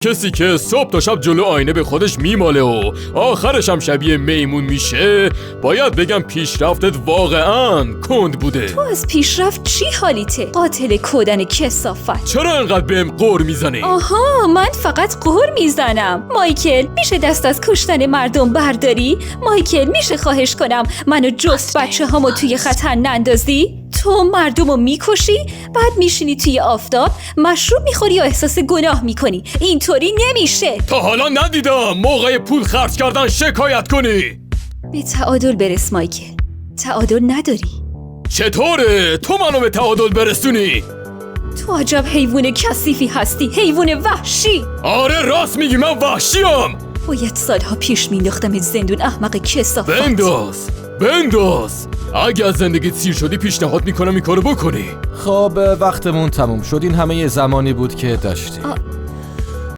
کسی که صبح تا شب جلو آینه به خودش میماله و آخرش هم شبیه میمون میشه، باید بگم پیشرفتت واقعاً کند بوده. تو از پیشرفت چی حالیته؟ قاتل کودن کثافت. چرا انقدر بهم قور میزنی؟ آها، من فقط قهر میزنم. مایکل، میشه دست از کشتن مردم برداری؟ مایکل، میشه خواهش کنم منو جفت بچه هامو توی خطر نندازی؟ تو مردمو میکشی، بعد میشینی توی آفتاب مشروب میخوری و احساس گناه میکنی. اینطوری نمیشه. تا حالا ندیدم موقع پول خرج کردن شکایت کنی. به تعادل برس مایکل. تعادل نداری. چطوره تو منو به تعادل برسونی؟ تو عجب حیوان کثیفی هستی، حیوان وحشی. آره راست میگی، من وحشیم. باید سالها پیش مینداختمت زندون، احمق کثافت. بنداز. اگه از زندگیت سیر شدی پیشنهاد میکنم این کارو بکنی. خب وقتمون تموم شد. این همه زمانی بود که داشتیم.